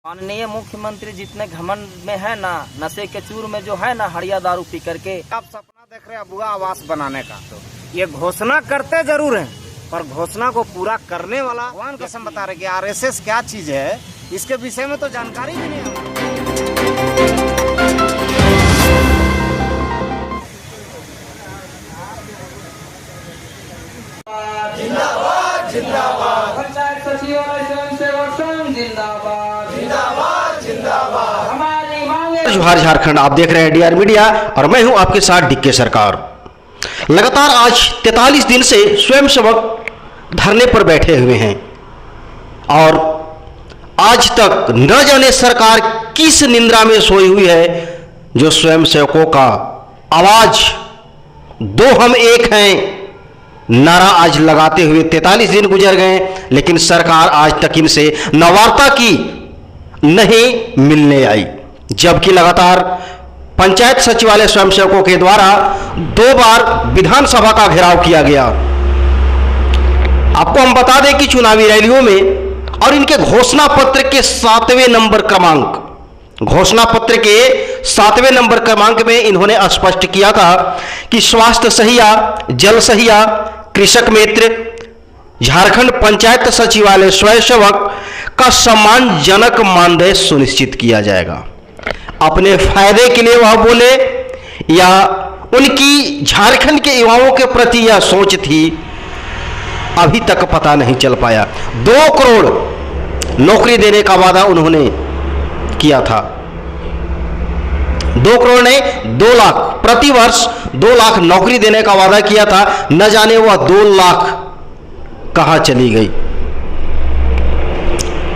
माननीय मुख्यमंत्री जितने घमंड में है ना, नशे के चूर में जो है ना, हड़िया दारू पी करके आप सपना देख रहे हैं अबुआ आवास बनाने का। तो ये घोषणा करते जरूर हैं, पर घोषणा को पूरा करने वाला भगवान कसम बता रहे कि आरएसएस क्या चीज है, इसके विषय में तो जानकारी भी नहीं है। जिंदाबाद जिंदाबाद, पंचायत सचिवालय स्वयंसेवक संघ जिंदाबाद जिंदाबाद जिंदाबाद, हमारी मांगे। जोहार झारखंड, आप देख रहे हैं डीआर मीडिया और मैं हूं आपके साथ डीके सरकार। लगातार आज 43 दिन से स्वयंसेवक धरने पर बैठे हुए हैं और आज तक न जाने सरकार किस निंद्रा में सोई हुई है जो स्वयंसेवकों का आवाज दो हम एक हैं नारा आज लगाते हुए 43 दिन गुजर गए, लेकिन सरकार आज तक इनसे न वार्ता की नहीं मिलने आई। जबकि लगातार पंचायत सचिवालय स्वयंसेवकों के द्वारा 2 बार विधानसभा का घेराव किया गया। आपको हम बता दें कि चुनावी रैलियों में और इनके घोषणा पत्र के 7वें नंबर क्रमांक, घोषणा पत्र के 7वें नंबर क्रमांक में इन्होंने स्पष्ट किया था कि स्वास्थ्य सहिया, जल सहिया, कृषक मित्र, झारखंड पंचायत सचिवालय स्वयंसेवक का सम्मानजनक मानदेय सुनिश्चित किया जाएगा। अपने फायदे के लिए वह बोले या उनकी झारखंड के युवाओं के प्रति यह सोच थी, अभी तक पता नहीं चल पाया। 2 करोड़ नौकरी देने का वादा उन्होंने किया था। 2 करोड़ नहीं, 2 लाख प्रति वर्ष 2 लाख नौकरी देने का वादा किया था। न जाने वह 2 लाख कहां चली गई।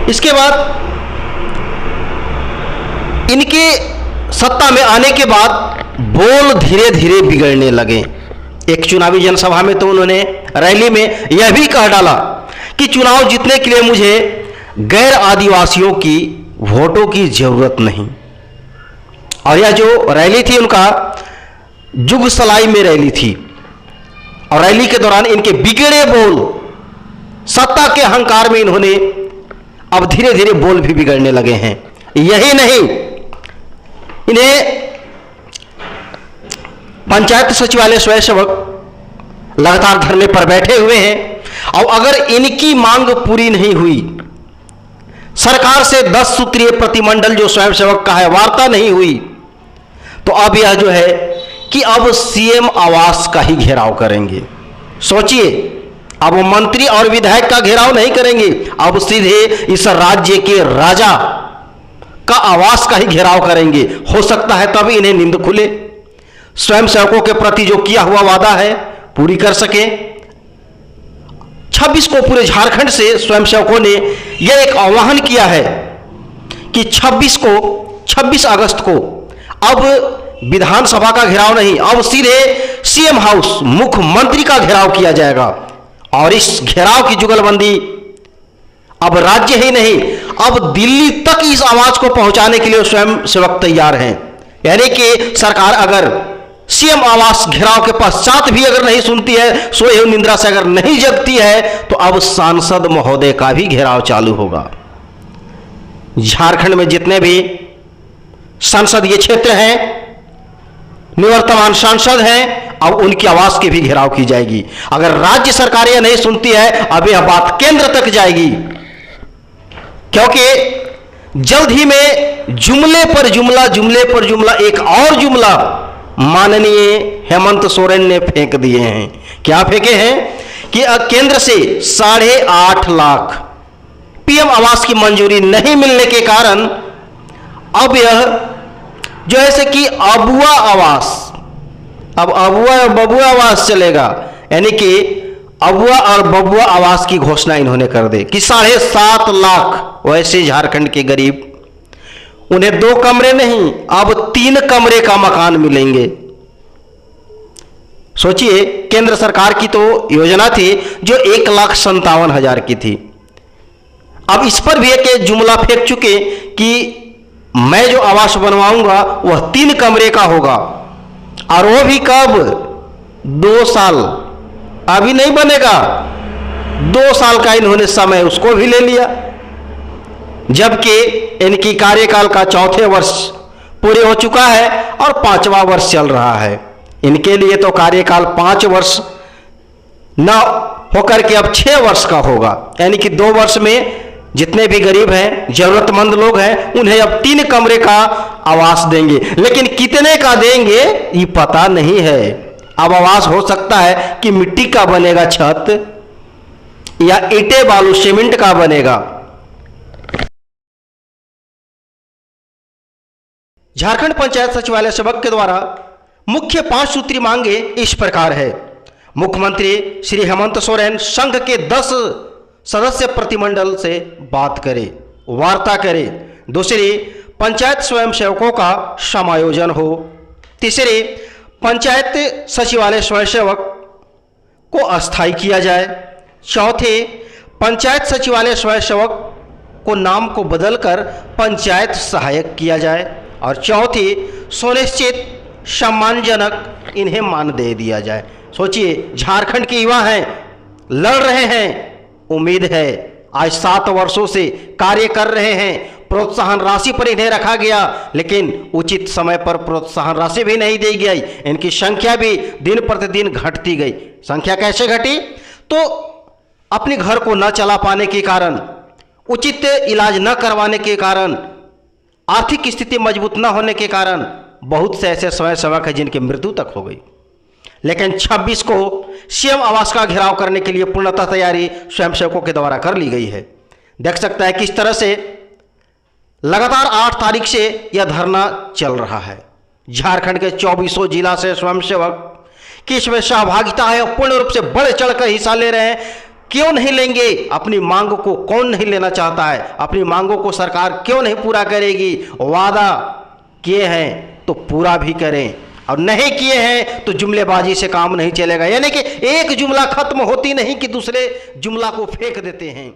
इसके बाद इनके सत्ता में आने के बाद बोल धीरे धीरे बिगड़ने लगे। एक चुनावी जनसभा में तो उन्होंने रैली में यह भी कह डाला कि चुनाव जीतने के लिए मुझे गैर आदिवासियों की वोटों की जरूरत नहीं। और यह जो रैली थी उनका जुगसलाई में रैली थी और रैली के दौरान इनके बिगड़े बोल, सत्ता के अहंकार में इन्होंने अब धीरे धीरे बोल भी बिगड़ने लगे हैं। यही नहीं, इन्हें पंचायत सचिवालय स्वयंसेवक लगातार धरने पर बैठे हुए हैं और अगर इनकी मांग पूरी नहीं हुई, सरकार से 10 सूत्रीय प्रतिमंडल जो स्वयंसेवक का है वार्ता नहीं हुई, तो अब यह जो है कि अब सीएम आवास का ही घेराव करेंगे। सोचिए, अब वो मंत्री और विधायक का घेराव नहीं करेंगे, अब सीधे इस राज्य के राजा का आवास का ही घेराव करेंगे। हो सकता है तब इन्हें नींद खुले, स्वयंसेवकों के प्रति जो किया हुआ वादा है पूरी कर सके। 26 को पूरे झारखंड से स्वयंसेवकों ने यह एक आह्वान किया है कि 26 अगस्त को अब विधानसभा का घेराव नहीं, अब सीधे सीएम हाउस, मुख्यमंत्री का घेराव किया जाएगा। और इस घेराव की जुगलबंदी अब राज्य ही नहीं, अब दिल्ली तक इस आवाज को पहुंचाने के लिए स्वयंसेवक तैयार हैं। यानी कि सरकार अगर सीएम आवास घेराव के पश्चात भी अगर नहीं सुनती है, सोए हुए निंद्रा से अगर नहीं जगती है, तो अब सांसद महोदय का भी घेराव चालू होगा। झारखंड में जितने भी संसदीय क्षेत्र हैं, निवर्तमान सांसद हैं, अब उनकी आवाज की भी घेराव की जाएगी। अगर राज्य सरकार यह नहीं सुनती है, अब यह बात केंद्र तक जाएगी, क्योंकि जल्द ही में जुमले पर जुमला एक और जुमला माननीय हेमंत सोरेन ने फेंक दिए हैं। क्या फेंके हैं कि केंद्र से 8.5 लाख पीएम आवास की मंजूरी नहीं मिलने के कारण अब यह जो ऐसे कि अबुआ आवास, अब अबुआ और बबुआ आवास चलेगा। यानी कि अबुआ और बबुआ आवास की घोषणा इन्होंने कर दी कि 7.5 लाख वैसे झारखंड के गरीब, उन्हें 2 कमरे नहीं, अब 3 कमरे का मकान मिलेंगे। सोचिए, केंद्र सरकार की तो योजना थी जो 1,57,000 की थी। अब इस पर भी एक जुमला फेंक चुके कि मैं जो आवास बनवाऊंगा वह 3 कमरे का होगा, और वो भी कब? 2 साल, अभी नहीं बनेगा। 2 साल का इन्होंने समय उसको भी ले लिया। जबकि इनकी कार्यकाल का चौथे वर्ष पूरे हो चुका है और 5वां वर्ष चल रहा है। इनके लिए तो कार्यकाल 5 वर्ष न होकर के अब 6 वर्ष का होगा, यानी कि 2 वर्ष में जितने भी गरीब हैं, जरूरतमंद लोग हैं, उन्हें अब 3 कमरे का आवास देंगे। लेकिन कितने का देंगे ये पता नहीं है। अब आवास हो सकता है कि मिट्टी का बनेगा छत या ईंटें बालू सीमेंट का बनेगा। झारखंड पंचायत सचिवालय सेवक के द्वारा मुख्य 5 सूत्री मांगे इस प्रकार है। मुख्यमंत्री श्री हेमंत सोरेन संघ के 10 सदस्य प्रतिमंडल से बात करें, वार्ता करें। दूसरी, पंचायत स्वयं सेवकों का समायोजन हो। तीसरी, पंचायत सचिवालय स्वयं सेवक को अस्थायी किया जाए। चौथे, पंचायत सचिवालय स्वयं सेवक को नाम को बदलकर पंचायत सहायक किया जाए। और चौथी, सुनिश्चित सम्मानजनक इन्हें मान दे दिया जाए। सोचिए, झारखंड के युवा हैं, लड़ रहे हैं, उम्मीद है आज 7 वर्षों से कार्य कर रहे हैं। प्रोत्साहन राशि पर इन्हें रखा गया, लेकिन उचित समय पर प्रोत्साहन राशि भी नहीं दी गई। इनकी संख्या भी दिन प्रतिदिन घटती गई। संख्या कैसे घटी? तो अपने घर को न चला पाने के कारण, उचित इलाज न करवाने के कारण, आर्थिक स्थिति मजबूत न होने के कारण बहुत से ऐसे स्वयंसेवक हैं जिनकी मृत्यु तक हो गई। लेकिन 26 को सीएम आवास का घेराव करने के लिए पूर्णतः तैयारी स्वयंसेवकों के द्वारा कर ली गई है। देख सकता है किस तरह से लगातार 8 तारीख से यह धरना चल रहा है। झारखंड के 24 जिला से स्वयंसेवक की इसमें सहभागिता है और पूर्ण रूप से बढ़ चढ़कर हिस्सा ले रहे हैं। क्यों नहीं लेंगे? अपनी मांग को कौन नहीं लेना चाहता है? अपनी मांगों को सरकार क्यों नहीं पूरा करेगी? वादा किए हैं तो पूरा भी करें, और नहीं किए हैं तो जुमलेबाजी से काम नहीं चलेगा। यानी कि एक जुमला खत्म होती नहीं कि दूसरे जुमला को फेंक देते हैं।